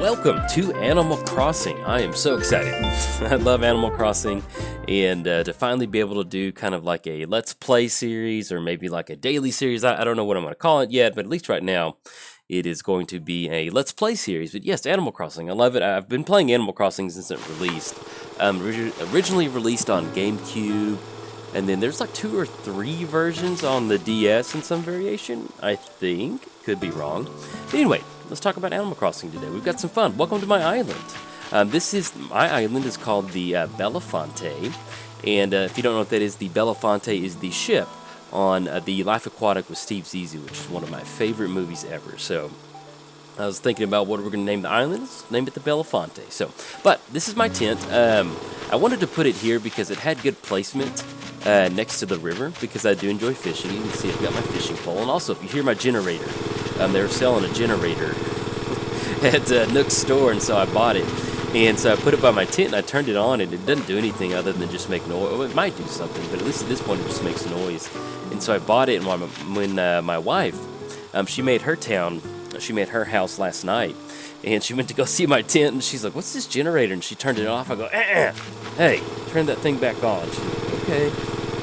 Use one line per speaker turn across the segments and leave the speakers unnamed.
Welcome to Animal Crossing. I am so excited. I love Animal Crossing, and to finally be able to do kind of like a Let's Play series or maybe like a daily series. I don't know what I'm going to call it yet, but at least right now it is going to be a Let's Play series. But yes, Animal Crossing. I love it. I've been playing Animal Crossing since it released. Originally released on GameCube, and then there's like 2 or 3 versions on the DS in some variation, I think. Could be wrong. But anyway, let's talk about Animal Crossing today. We've got some fun. Welcome to my island. My island is called the Belafonte, and if you don't know what that is, the Belafonte is the ship on the Life Aquatic with Steve Zissou, which is one of my favorite movies ever. So I was thinking about what we're going to name the island. Let's name it the Belafonte. But this is my tent. I wanted to put it here because it had good placement next to the river, because I do enjoy fishing. You can see I've got my fishing pole, and also if you hear my generator, they were selling a generator at Nook's store, and so I bought it. And so I put it by my tent, and I turned it on, and it doesn't do anything other than just make noise. Well, it might do something, but at least at this point it just makes noise. And so I bought it, and when my wife, she made her house last night, and she went to go see my tent, and she's like, "What's this generator?" And she turned it off. I go, "Hey, turn that thing back on." She's like, "Okay."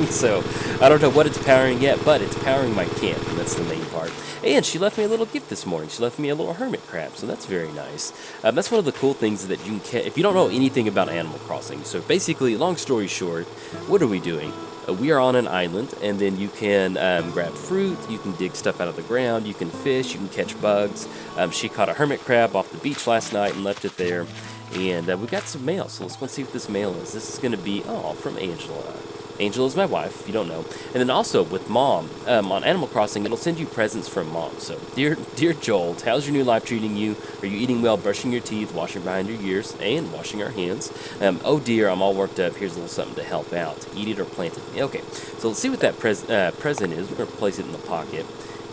So I don't know what it's powering yet, but it's powering my camp, and that's the main part. And she left me a little gift this morning. She left me a little hermit crab, so that's very nice. That's one of the cool things that you can catch if you don't know anything about Animal Crossing. So basically, long story short, what are we doing? We are on an island, and then you can grab fruit, you can dig stuff out of the ground, you can fish, you can catch bugs. She caught a hermit crab off the beach last night and left it there. And we got some mail, so let's go see what this mail is. This is going to be, from Angela. Angela is my wife, if you don't know. And then also with Mom, on Animal Crossing, it'll send you presents from Mom. So, dear Jolt, how's your new life treating you? Are you eating well, brushing your teeth, washing behind your ears, and washing our hands? Oh dear, I'm all worked up. Here's a little something to help out. Eat it or plant it. Okay, so let's see what that present is. We're going to place it in the pocket,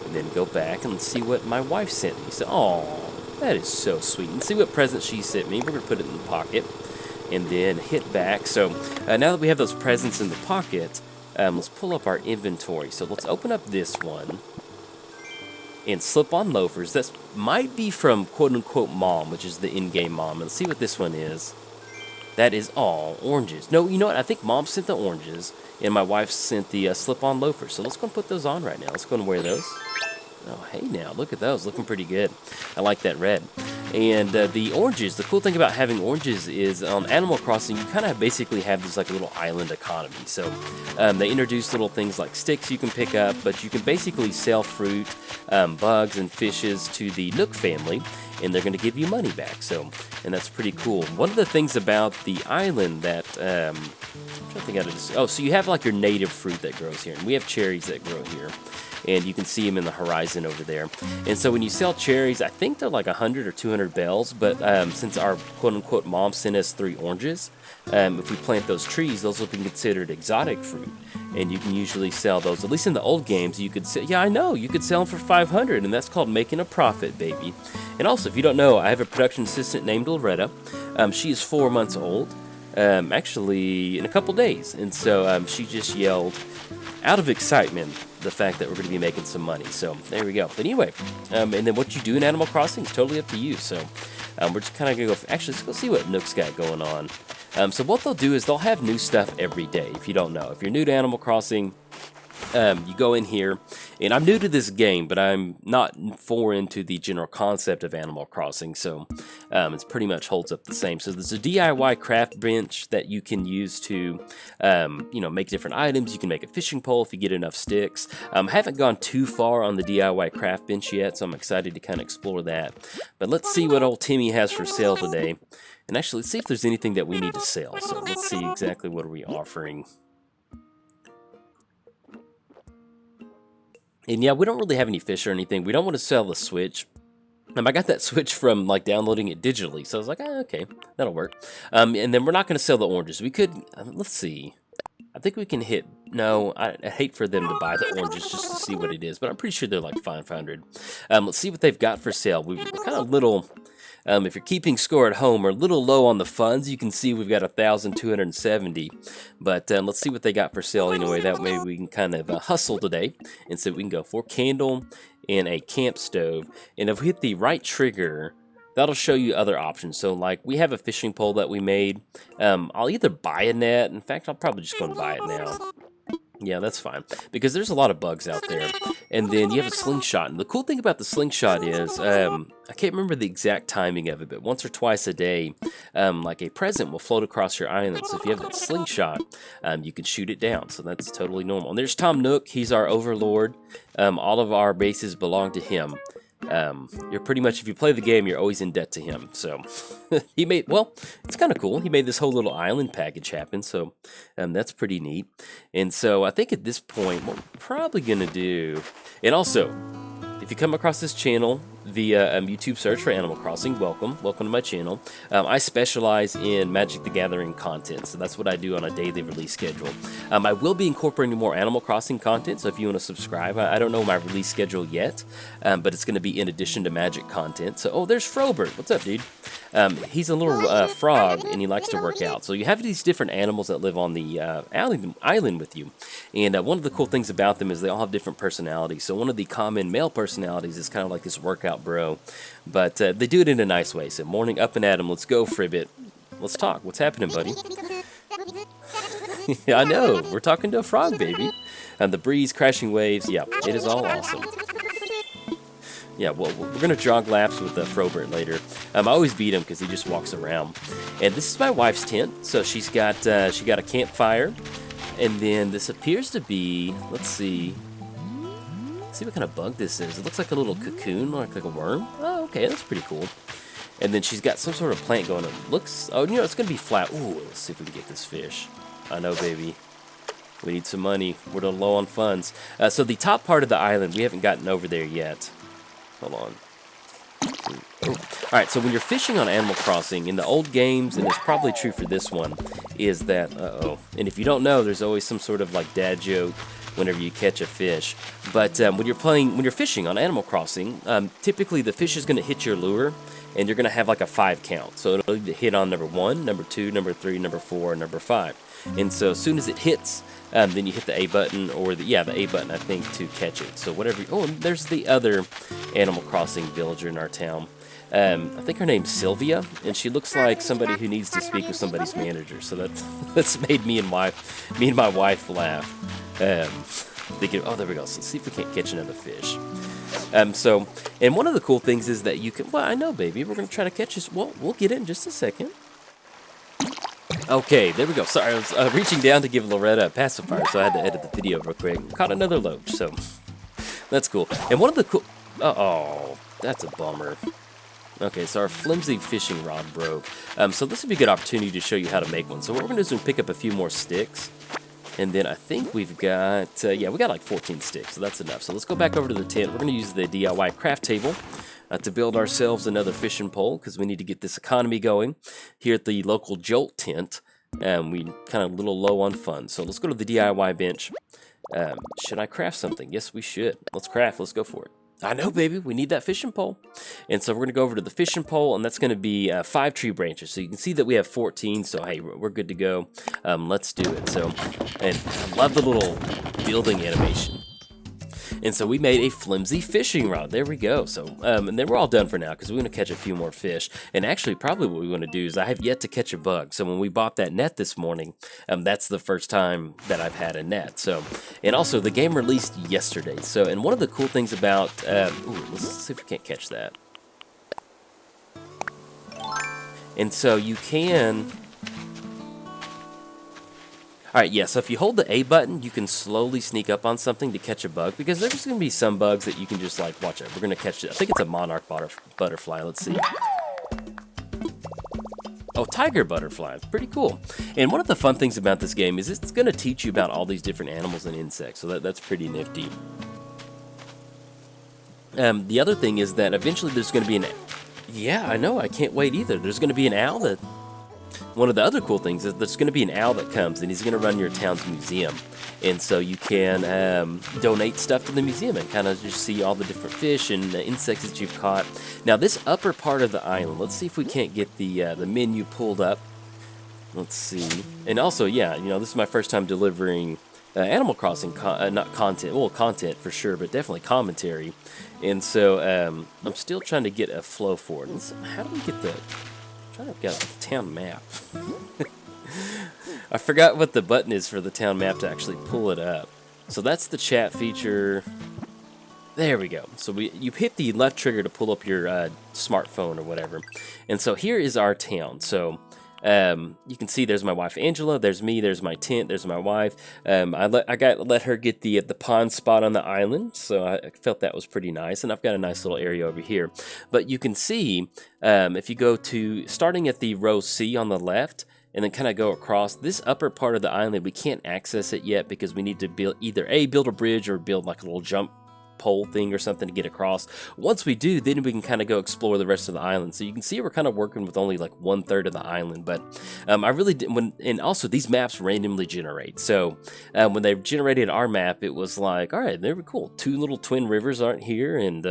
and then go back and let's see what my wife sent me. So, that is so sweet. And see what present she sent me. We're going to put it in the pocket and then hit back. So now that we have those presents in the pocket, let's pull up our inventory. So let's open up this one and slip on loafers. That might be from quote-unquote Mom, which is the in-game Mom. And let's see what this one is. That is all oranges. No, you know what? I think Mom sent the oranges, and my wife sent the slip-on loafers. So let's go and put those on right now. Let's go and wear those. Oh, hey now, look at those. Looking pretty good. I like that red. And the oranges, the cool thing about having oranges is on Animal Crossing, you kind of basically have this like little island economy. So they introduce little things like sticks you can pick up, but you can basically sell fruit, bugs, and fishes to the Nook family, and they're going to give you money back. So, and that's pretty cool. One of the things about the island that, I'm trying to think how to so you have like your native fruit that grows here, and we have cherries that grow here. And you can see them in the horizon over there. And so when you sell cherries, I think they're like 100 or 200 bells, but since our quote-unquote Mom sent us 3 oranges, if we plant those trees, those will be considered exotic fruit. And you can usually sell those, at least in the old games, you could sell, yeah, I know, you could sell them for 500, and that's called making a profit, baby. And also, if you don't know, I have a production assistant named Loretta. She is 4 months old, actually in a couple days. And so she just yelled, out of excitement, the fact that we're going to be making some money. So there we go. But anyway, and then what you do in Animal Crossing is totally up to you. So we're just kind of going to go, actually, let's go see what Nook's got going on. So what they'll do is they'll have new stuff every day, if you don't know. If you're new to Animal Crossing, you go in here, and I'm new to this game, but I'm not foreign to the general concept of Animal Crossing, so it pretty much holds up the same. So there's a DIY craft bench that you can use to, make different items. You can make a fishing pole if you get enough sticks. I haven't gone too far on the DIY craft bench yet, so I'm excited to kind of explore that. But let's see what old Timmy has for sale today. And actually, let's see if there's anything that we need to sell. So let's see exactly what are we offering. And yeah, we don't really have any fish or anything. We don't want to sell the Switch. I got that Switch from like downloading it digitally, so I was like, okay, that'll work. And then we're not going to sell the oranges. We could, let's see. I think we can hit, no, I hate for them to buy the oranges just to see what it is, but I'm pretty sure they're like 500. Let's see what they've got for sale. We're kind of little, if you're keeping score at home, we're a little low on the funds. You can see we've got 1,270, but let's see what they got for sale anyway. That way we can kind of hustle today, and so we can go for candle and a camp stove. And if we hit the right trigger, that'll show you other options. So like we have a fishing pole that we made. I'll either buy a net. In fact, I'll probably just go and buy it now. Yeah, that's fine, because there's a lot of bugs out there. And then you have a slingshot, and the cool thing about the slingshot is, I can't remember the exact timing of it, but once or twice a day, like a present will float across your island. So if you have that slingshot, you can shoot it down, so that's totally normal. And there's Tom Nook, he's our overlord. All of our bases belong to him. You're pretty much, if you play the game, you're always in debt to him. So he made, well, it's kind of cool. He made this whole little island package happen. So that's pretty neat. And so I think at this point, what we're probably going to do, and also, if you come across this channel via YouTube search for Animal Crossing, welcome to my channel. I specialize in Magic the Gathering content, so that's what I do on a daily release schedule. I will be incorporating more Animal Crossing content, so if you want to subscribe, I don't know my release schedule yet, but it's going to be in addition to Magic content. So, oh, there's Frobert. What's up, dude? He's a little frog, and he likes to work out. So you have these different animals that live on the island with you, and one of the cool things about them is they all have different personalities. So one of the common male personalities is kind of like this workout bro, but they do it in a nice way. So morning, up and at 'em. Let's go, Fribbit. Let's talk. What's happening, buddy? I know. We're talking to a frog, baby. And the breeze, crashing waves. Yeah, it is all awesome. Yeah, well, we're going to jog laps with Frobert later. I always beat him because he just walks around. And this is my wife's tent. So she got a campfire. And then this appears to be, let's see what kind of bug this is. It looks like a little cocoon, like a worm. Oh, okay, that's pretty cool. And then she's got some sort of plant going on. Looks, oh, you know, it's going to be flat. Ooh, let's see if we can get this fish. I know, baby. We need some money. We're a little low on funds. So the top part of the island, we haven't gotten over there yet. Hold on. Ooh. Alright, so when you're fishing on Animal Crossing, in the old games, and it's probably true for this one, is that, and if you don't know, there's always some sort of like dad joke whenever you catch a fish. But when you're fishing on Animal Crossing, typically the fish is going to hit your lure, and you're going to have like a 5 count. So it'll either hit on number 1, number 2, number 3, number 4, and number 5. And so as soon as it hits, then you hit the A button, or the A button, I think, to catch it. So whatever. Oh, and there's the other Animal Crossing villager in our town. I think her name's Sylvia, and she looks like somebody who needs to speak with somebody's manager. So that's made me and my wife laugh. Thinking, oh, there we go. So let's see if we can't catch another fish. And one of the cool things is that you can. Well, I know, baby. We're gonna try to catch this. Well, we'll get it in just a second. Okay, there we go. Sorry, I was reaching down to give Loretta a pacifier, so I had to edit the video real quick. Caught another loach, so that's cool. And one of the cool. Oh, that's a bummer. Okay, so our flimsy fishing rod broke. So this would be a good opportunity to show you how to make one. So what we're going to do is pick up a few more sticks. And then I think we've got, we got like 14 sticks, so that's enough. So let's go back over to the tent. We're going to use the DIY craft table to build ourselves another fishing pole, because we need to get this economy going here at the local Jolt tent. We kind of a little low on funds. So let's go to the DIY bench. Should I craft something? Yes, we should. Let's craft. Let's go for it. I know, baby. We need that fishing pole. And so we're going to go over to the fishing pole, and that's going to be 5 tree branches. So you can see that we have 14, so hey, we're good to go. Let's do it. So, and I love the little building animation. And so we made a flimsy fishing rod. There we go. So, and then we're all done for now, because we're going to catch a few more fish. And actually, probably what we want to do is I have yet to catch a bug. So when we bought that net this morning, that's the first time that I've had a net. So, and also the game released yesterday. So, and one of the cool things about, let's see if we can't catch that. And so you can. Alright, yeah, so if you hold the A button, you can slowly sneak up on something to catch a bug, because there's going to be some bugs that you can just, like, watch it. We're going to catch it. I think it's a monarch butterfly. Let's see. Oh, tiger butterfly. Pretty cool. And one of the fun things about this game is it's going to teach you about all these different animals and insects, so that's pretty nifty. The other thing is that eventually there's going to be an... Yeah, I know. I can't wait either. There's going to be an owl that... One of the other cool things is there's going to be an owl that comes, and he's going to run your town's museum. And so you can donate stuff to the museum and kind of just see all the different fish and insects that you've caught. Now, this upper part of the island, let's see if we can't get the menu pulled up. Let's see. And also, yeah, you know, this is my first time delivering Animal Crossing, not content, well, content for sure, but definitely commentary. And so I'm still trying to get a flow for it. How do we get the? I'm trying to get the town map. I forgot what the button is for the town map to actually pull it up. So that's the chat feature. There we go. So you hit the left trigger to pull up your smartphone or whatever. And so here is our town. So you can see there's my wife Angela, there's me, there's my tent, there's my wife. I let her get the pond spot on the island, so I felt that was pretty nice. And I've got a nice little area over here. But you can see if you go to starting at the row C on the left, and then kind of go across this upper part of the island, we can't access it yet because we need to build a bridge or build like a little jump pole thing or something to get across. Once we do, then we can kind of go explore the rest of the island. So you can see we're kind of working with only like 1/3 of the island, but I really did and also these maps randomly generate. So when they generated our map, it was like, all right, very cool. 2 little twin rivers aren't here, and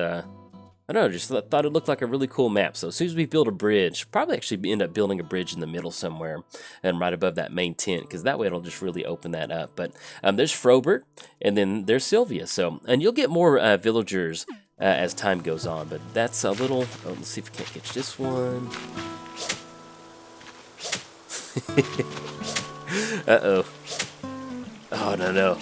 I don't know, just thought it looked like a really cool map. So as soon as we build a bridge, probably actually end up building a bridge in the middle somewhere and right above that main tent, because that way it'll just really open that up. But there's Frobert, and then there's Sylvia. So, and you'll get more villagers as time goes on, but that's a little, let's see if we can't catch this one. Uh-oh. Oh, no.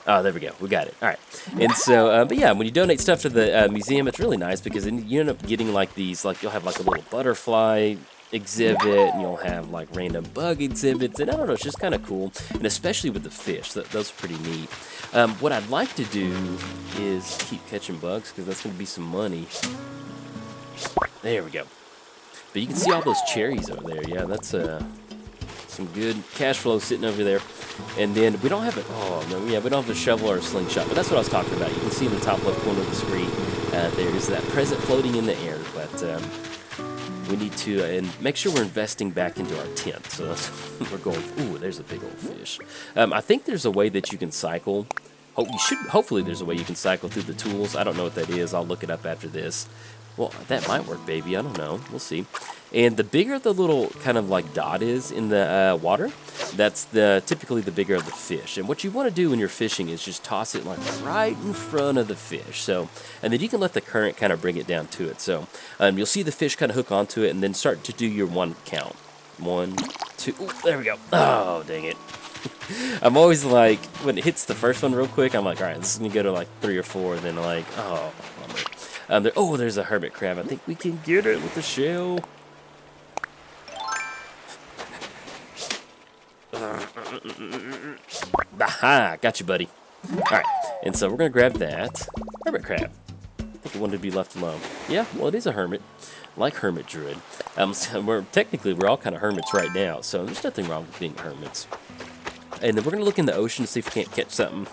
Oh, there we go. We got it. All right. And so, but yeah, when you donate stuff to the museum, it's really nice because then you end up getting like these, like you'll have like a little butterfly exhibit, and you'll have like random bug exhibits, and I don't know, it's just kind of cool. And especially with the fish, those are pretty neat. What I'd like to do is keep catching bugs because that's going to be some money. There we go. But you can see all those cherries over there. Yeah, that's some good cash flow sitting over there. And then we don't have it. Oh no, yeah, we don't have a shovel or a slingshot. But that's what I was talking about. You can see in the top left corner of the screen, there is that present floating in the air. But we need to and make sure we're investing back into our tent. So that's we're going. Ooh, there's a big old fish. I think there's a way that you can cycle. Hopefully, there's a way you can cycle through the tools. I don't know what that is. I'll look it up after this. Well, that might work, baby. I don't know. We'll see. And the bigger the little kind of like dot is in the water, that's typically the bigger of the fish. And what you want to do when you're fishing is just toss it like right in front of the fish. So, and then you can let the current kind of bring it down to it. So you'll see the fish kind of hook onto it and then start to do your 1 count. 1, 2. Ooh, there we go. Oh, dang it. I'm always like, when it hits the first one real quick, I'm like, all right, this is going to go to like 3 or 4. And then like, oh, there's a hermit crab. I think we can get it with the shell. Aha! Got you, buddy. Alright, and so we're going to grab that hermit crab. I think it wanted to be left alone. Yeah, well, it is a hermit. Like Hermit Druid. So we're all kind of hermits right now, so there's nothing wrong with being hermits. And then we're going to look in the ocean to see if we can't catch something.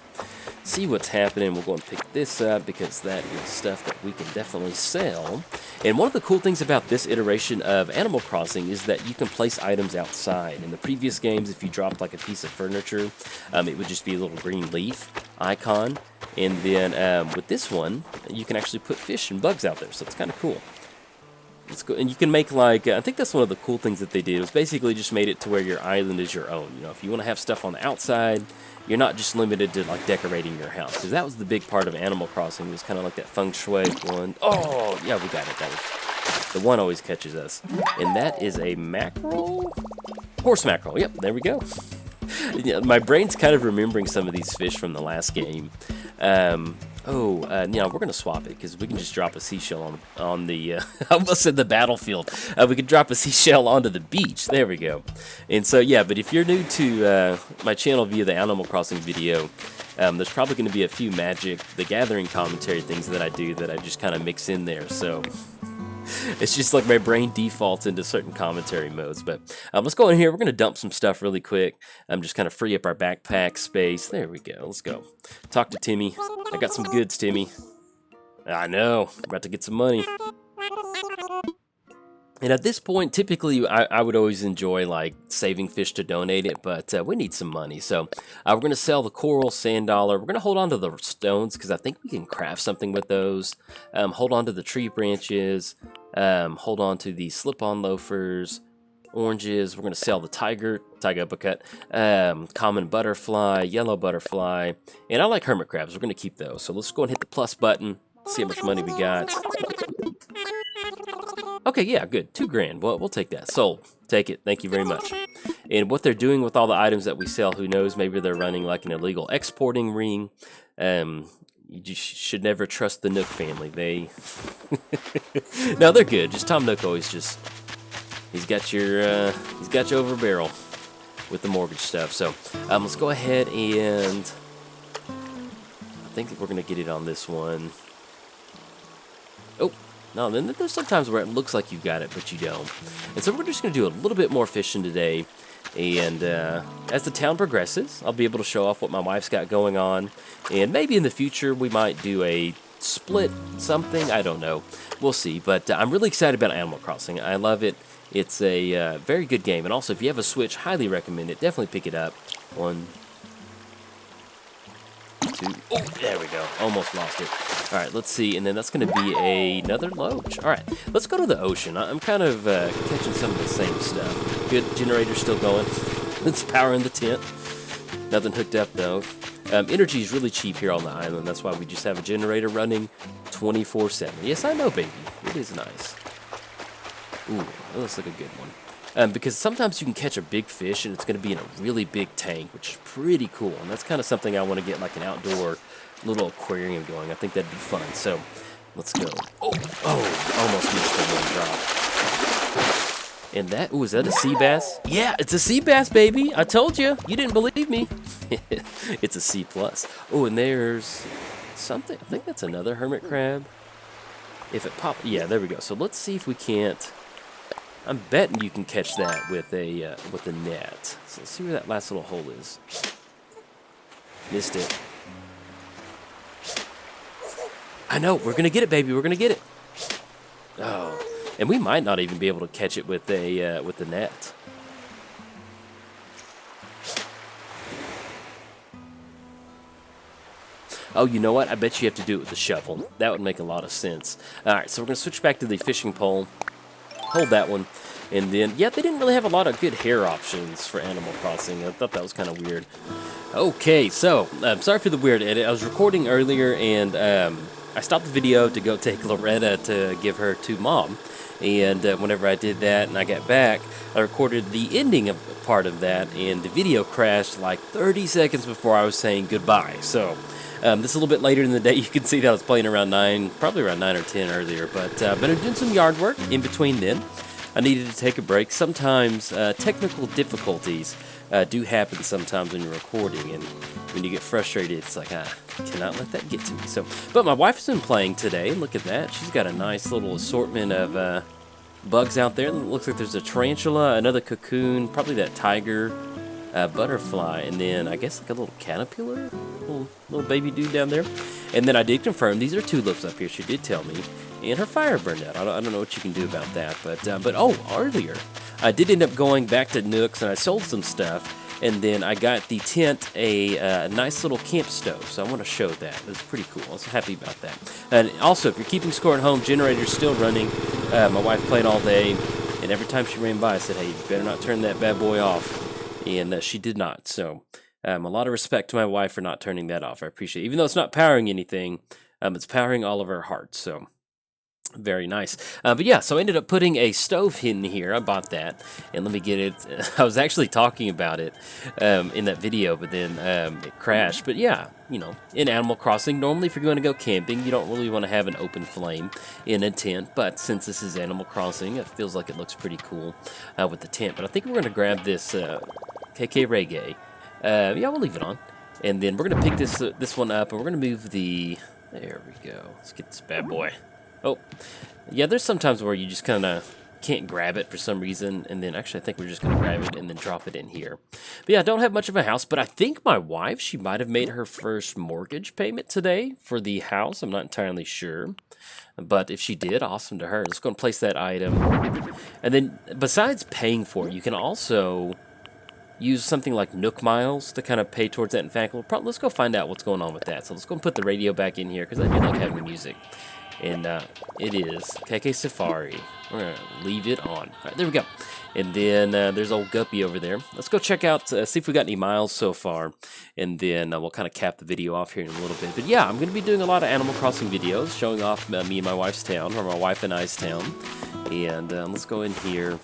See what's happening. We'll go and pick this up because that is stuff that we can definitely sell. And one of the cool things about this iteration of Animal Crossing is that you can place items outside. In the previous games, if you dropped like a piece of furniture, it would just be a little green leaf icon. And then with this one, you can actually put fish and bugs out there, so it's kind of cool. It's cool. And you can make like, I think that's one of the cool things that they did, was basically just made it to where your island is your own. You know, if you want to have stuff on the outside, you're not just limited to like decorating your house, because that was the big part of Animal Crossing. It was kind of like that feng shui one. Oh, yeah, we got it. That was the one always catches us, and that is a mackerel, horse mackerel. Yep, there we go. Yeah, my brain's kind of remembering some of these fish from the last game. We're gonna swap it because we can just drop a seashell on the. I almost said the battlefield. We could drop a seashell onto the beach. There we go. And so yeah, but if you're new to my channel via the Animal Crossing video, there's probably going to be a few Magic the Gathering commentary things that I do that I just kind of mix in there. So. It's just like my brain defaults into certain commentary modes. But let's go in here. We're going to dump some stuff really quick. Just kind of free up our backpack space. There we go. Let's go. Talk to Timmy. I got some goods, Timmy. I know. We're about to get some money. And at this point, typically, I would always enjoy, like, saving fish to donate it, but we need some money. So we're going to sell the coral, sand dollar. We're going to hold on to the stones, because I think we can craft something with those. Hold on to the tree branches. Hold on to the slip-on loafers, oranges. We're going to sell the tiger Tiger uppercut, common butterfly, yellow butterfly, and I like hermit crabs. We're going to keep those. So let's go and hit the plus button, see how much money we got. Okay, yeah, good. 2 grand. Well, we'll take that. Sold. Take it. Thank you very much. And what they're doing with all the items that we sell, who knows? Maybe they're running like an illegal exporting ring. You just should never trust the Nook family. They... No, they're good. Just Tom Nook always just... He's got you over a barrel with the mortgage stuff. So let's go ahead and I think we're gonna get it on this one. Oh no, then there's sometimes where it looks like you got it, but you don't. And so we're just gonna do a little bit more fishing today. And as the town progresses, I'll be able to show off what my wife's got going on. And maybe in the future we might do a split something. I don't know. We'll see. But I'm really excited about Animal Crossing. I love it. It's a very good game, and also if you have a Switch, highly recommend it. Definitely pick it up. 1, 2, oh, there we go. Almost lost it. All right, let's see, and then that's going to be another loach. All right, let's go to the ocean. I'm kind of catching some of the same stuff. Good, generator still going. It's powering the tent. Nothing hooked up though. Energy is really cheap here on the island. That's why we just have a generator running 24/7. Yes, I know, baby. It is nice. Ooh, that looks like a good one. Because sometimes you can catch a big fish and it's going to be in a really big tank, which is pretty cool. And that's kind of something I want to get like an outdoor little aquarium going. I think that'd be fun. So let's go. Oh, almost missed the one drop. And that, ooh, is that a sea bass? Yeah, it's a sea bass, baby. I told you. You didn't believe me. It's a C+. Oh, and there's something. I think that's another hermit crab. If it pops, yeah, there we go. So let's see if we can't. I'm betting you can catch that with a net. So let's see where that last little hole is. Missed it. I know, we're gonna get it, baby. We're gonna get it. Oh, and we might not even be able to catch it with the net. Oh, you know what? I bet you have to do it with the shovel. That would make a lot of sense. All right, so we're gonna switch back to the fishing pole. Hold that one. And then, yeah, they didn't really have a lot of good hair options for Animal Crossing. I thought that was kind of weird. Okay, so, sorry for the weird edit. I was recording earlier, and I stopped the video to go take Loretta to give her to Mom. And whenever I did that and I got back, I recorded the ending of part of that, and the video crashed like 30 seconds before I was saying goodbye. So, this is a little bit later in the day. You can see that I was playing around 9, probably around 9 or 10 earlier. But I'm doing some yard work in between then. I needed to take a break. Sometimes technical difficulties do happen sometimes when you're recording. And when you get frustrated, it's like, I cannot let that get to me. So, but my wife's been playing today. Look at that. She's got a nice little assortment of bugs out there. It looks like there's a tarantula, another cocoon, probably that tiger butterfly, and then I guess like a little caterpillar, little baby dude down there. And then I did confirm these are tulips up here. She did tell me, and her fire burned out. I don't know what you can do about that, but oh, earlier I did end up going back to Nook's and I sold some stuff. And then I got the tent a nice little camp stove, so I want to show that. It was pretty cool. I was happy about that. And also, if you're keeping score at home, generator's still running. My wife played all day, and every time she ran by, I said, hey, you better not turn that bad boy off. And she did not. So a lot of respect to my wife for not turning that off. I appreciate it. Even though it's not powering anything, it's powering all of our hearts. So very nice. But yeah, so I ended up putting a stove in here. I bought that, and let me get it. I was actually talking about it in that video, but then it crashed. But yeah, you know, in Animal Crossing, normally if you're going to go camping, you don't really want to have an open flame in a tent. But since this is Animal Crossing, it feels like it looks pretty cool with the tent. But I think we're going to grab this KK Reggae. Yeah, we'll leave it on. And then we're going to pick this one up, and we're going to move the... There we go. Let's get this bad boy. Oh, yeah, there's sometimes where you just kind of can't grab it for some reason, and then actually I think we're just going to grab it and then drop it in here. But yeah, I don't have much of a house, but I think my wife, she might have made her first mortgage payment today for the house. I'm not entirely sure, but if she did, awesome to her. Let's go and place that item. And then besides paying for it, you can also use something like Nook Miles to kind of pay towards that. In fact, let's go find out what's going on with that. So let's go and put the radio back in here, because I do like having music. And it is KK Safari. We're going to leave it on. All right, there we go. And then there's old Guppy over there. Let's go check out, see if we got any miles so far. And then we'll kind of cap the video off here in a little bit. But yeah, I'm going to be doing a lot of Animal Crossing videos, showing off me and my wife's town, or my wife and I's town. And let's go in here.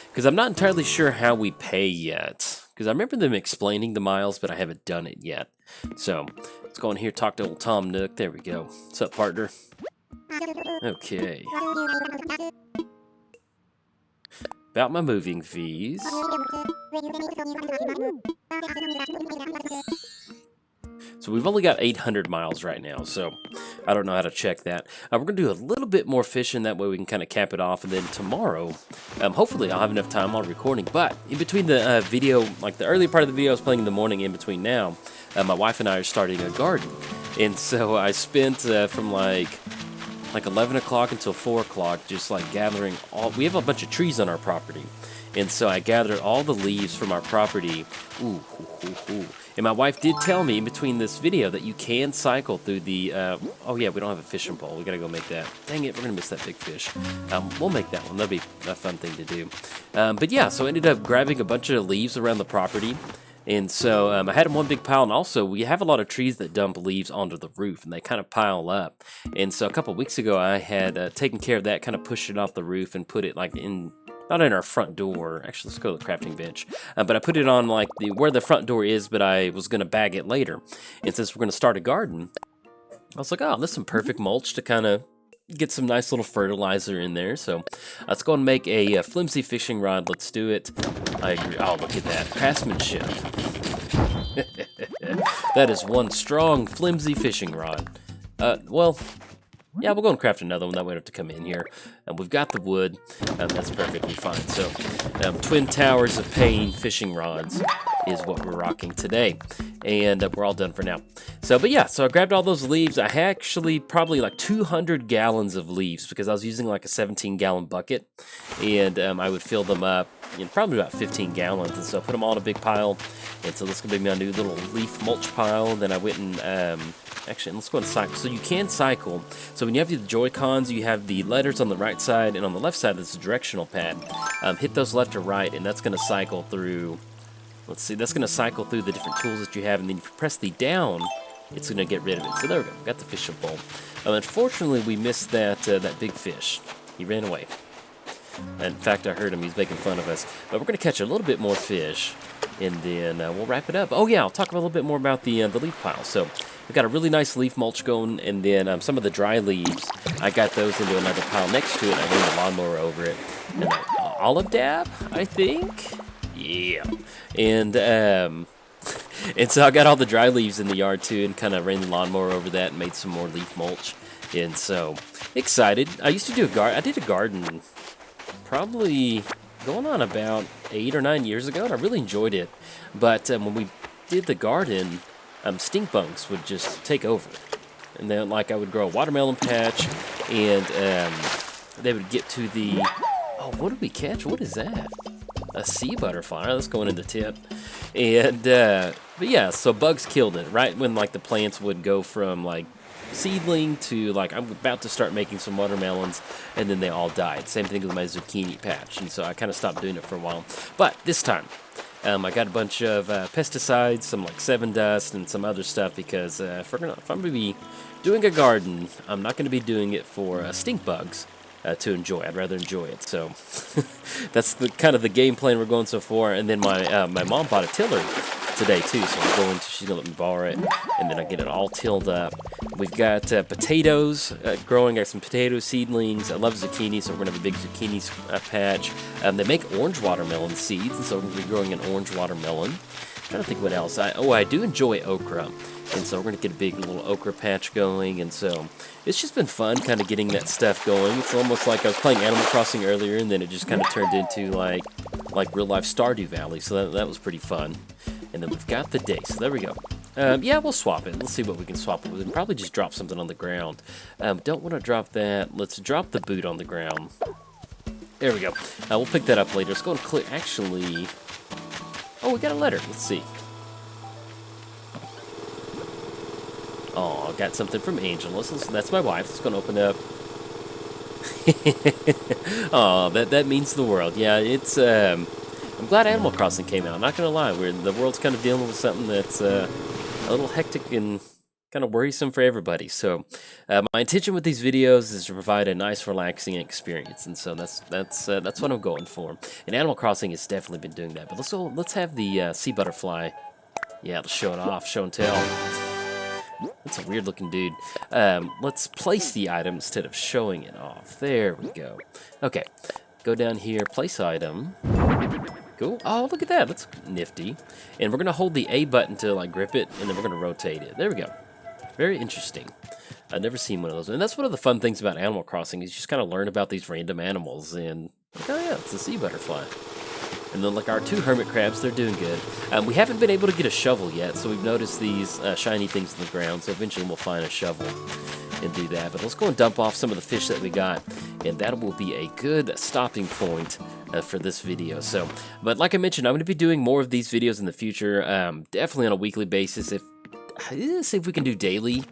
Because I'm not entirely sure how we pay yet. Because I remember them explaining the miles, but I haven't done it yet. So, let's go in here, talk to old Tom Nook. There we go. What's up, partner? Okay. About my moving fees. So we've only got 800 miles right now, so I don't know how to check that. We're going to do a little bit more fishing, that way we can kind of cap it off, and then tomorrow, hopefully I'll have enough time while recording, but in between the video, like the early part of the video I was playing in the morning, in between now, my wife and I are starting a garden, and so I spent from like 11 o'clock until 4 o'clock just like gathering we have a bunch of trees on our property, and so I gathered all the leaves from our property. And my wife did tell me in between this video that you can cycle through the, oh yeah, we don't have a fishing pole. We gotta go make that. Dang it, we're gonna miss that big fish. We'll make that one. That'll be a fun thing to do. But yeah, so I ended up grabbing a bunch of leaves around the property. And so I had them one big pile, and also we have a lot of trees that dump leaves onto the roof, and they kind of pile up. And so a couple weeks ago, I had taken care of that, kind of pushed it off the roof and put it like in, not in our front door. Actually, let's go to the crafting bench. But I put it on like where the front door is, but I was going to bag it later. And since we're going to start a garden, I was like, oh, this is some perfect mulch to kind of get some nice little fertilizer in there. So let's go and make a flimsy fishing rod. Let's do it. I agree. Oh, look at that. Craftsmanship. That is one strong, flimsy fishing rod. Well, yeah, we'll go and craft another one. That way we don't have to come in here. We've got the wood. That's perfectly fine. So, Twin Towers of Pain fishing rods is what we're rocking today. And we're all done for now. So, but yeah, so I grabbed all those leaves. I had actually probably like 200 gallons of leaves because I was using like a 17-gallon bucket. And I would fill them up in probably about 15 gallons. And so I put them all in a big pile. And so this is going to be my new little leaf mulch pile. Then I went and... actually, let's go and cycle. So you can cycle. So when you have the Joy-Cons, you have the letters on the right side, and on the left side, there's a directional pad. Hit those left or right, and that's going to cycle through, let's see, that's going to cycle through the different tools that you have, and then if you press the down, it's going to get rid of it. So there we go, got the fishing pole. Unfortunately, we missed that big fish. He ran away. In fact, I heard him. He's making fun of us. But we're going to catch a little bit more fish, and then we'll wrap it up. Oh, yeah, I'll talk a little bit more about the leaf pile. So we've got a really nice leaf mulch going, and then some of the dry leaves, I got those into another pile next to it, and I ran the lawnmower over it. And olive dab, I think? Yeah. And so I got all the dry leaves in the yard, too, and kind of ran the lawnmower over that and made some more leaf mulch. And so, excited. I used to do I did a garden probably going on about 8 or 9 years ago, and I really enjoyed it. But when we did the garden, stink bugs would just take over. And then, like, I would grow a watermelon patch, and they would get to the... Oh, what did we catch? What is that? A sea butterfly. Let's go in the tent. And, but yeah, so bugs killed it. Right when, like, the plants would go from, like, seedling to, like, I'm about to start making some watermelons, and then they all died. Same thing with my zucchini patch, and so I kind of stopped doing it for a while. But this time, I got a bunch of pesticides, some like 7 dust, and some other stuff, because if I'm going to be doing a garden, I'm not going to be doing it for stink bugs to enjoy. I'd rather enjoy it. So that's the kind of the game plan we're going so far. And then my mom bought a tiller today too, so I'm going to, she's gonna let me borrow it, and then I get it all tilled up. We've got potatoes growing. Got some potato seedlings. I love zucchini, so we're gonna have a big zucchini patch. They make orange watermelon seeds, and so we're gonna be growing an orange watermelon. I'm trying to think what else. I do enjoy okra, and so we're gonna get a big little okra patch going, and so it's just been fun kind of getting that stuff going. It's almost like I was playing Animal Crossing earlier, and then it just kind of turned into like real life Stardew Valley, so that was pretty fun. And then we've got the day, so there we go. Yeah, we'll swap it. Let's see what we can swap it with. And probably just drop something on the ground. Don't want to drop that. Let's drop the boot on the ground. There we go. We'll pick that up later. Let's go and click. Actually, oh, we got a letter. Let's see. Oh, got something from Angela. So that's my wife. It's going to open up. Oh, that means the world. Yeah, it's. I'm glad Animal Crossing came out. I'm not going to lie. The world's kind of dealing with something that's a little hectic and kind of worrisome for everybody. So my intention with these videos is to provide a nice, relaxing experience, and so that's what I'm going for. And Animal Crossing has definitely been doing that. But let's have the sea butterfly. Yeah, to show it off, show and tell. That's a weird looking dude. Let's place the item instead of showing it off. There we go. Okay, go down here, place item. Cool. Oh, look at that. That's nifty. And we're going to hold the A button to like grip it, and then we're going to rotate it. There we go. Very interesting. I've never seen one of those. And that's one of the fun things about Animal Crossing is you just kind of learn about these random animals. And, oh yeah, it's a sea butterfly. And then like our 2 hermit crabs, they're doing good. We haven't been able to get a shovel yet, so we've noticed these shiny things in the ground, so eventually we'll find a shovel and do that. But let's go and dump off some of the fish that we got, and that will be a good stopping point for this video. So, but like I mentioned, I'm going to be doing more of these videos in the future, definitely on a weekly basis. See if we can do daily.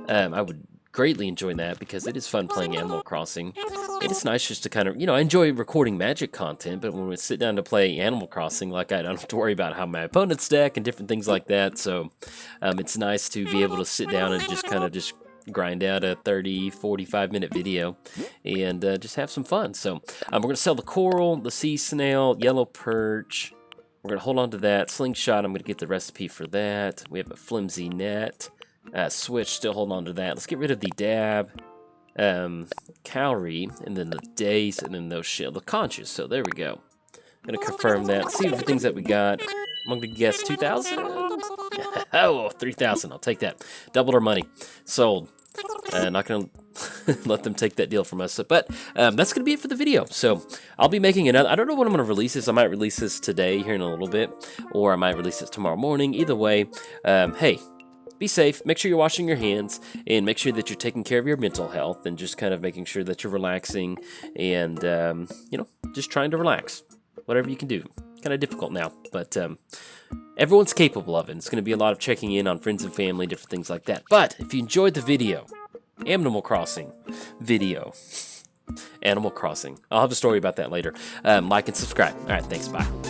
I would greatly enjoy that because it is fun playing Animal Crossing. And it's nice just to kind of, I enjoy recording Magic content, but when we sit down to play Animal Crossing, like I don't have to worry about how my opponent's deck and different things like that. So it's nice to be able to sit down and just kind of just grind out a 30, 45-minute video and just have some fun. So we're going to sell the coral, the sea snail, yellow perch. We're going to hold on to that. Slingshot, I'm going to get the recipe for that. We have a flimsy net. Switch, still holding on to that. Let's get rid of the dab, cowrie, and then the days, and then the conches. So there we go. I'm going to confirm that. See the things that we got. I'm going to guess 2,000. Oh, 3,000. I'll take that. Doubled our money. Sold. Not going to let them take that deal from us. But that's going to be it for the video. So I'll be making another. I don't know when I'm going to release this. I might release this today here in a little bit, or I might release it tomorrow morning. Either way, hey, be safe. Make sure you're washing your hands, and make sure that you're taking care of your mental health, and just kind of making sure that you're relaxing and just trying to relax. Whatever you can do. Kind of difficult now, but everyone's capable of it. It's going to be a lot of checking in on friends and family, different things like that. But if you enjoyed the video, Animal Crossing video, Animal Crossing, I'll have a story about that later. Like and subscribe. All right, thanks. Bye.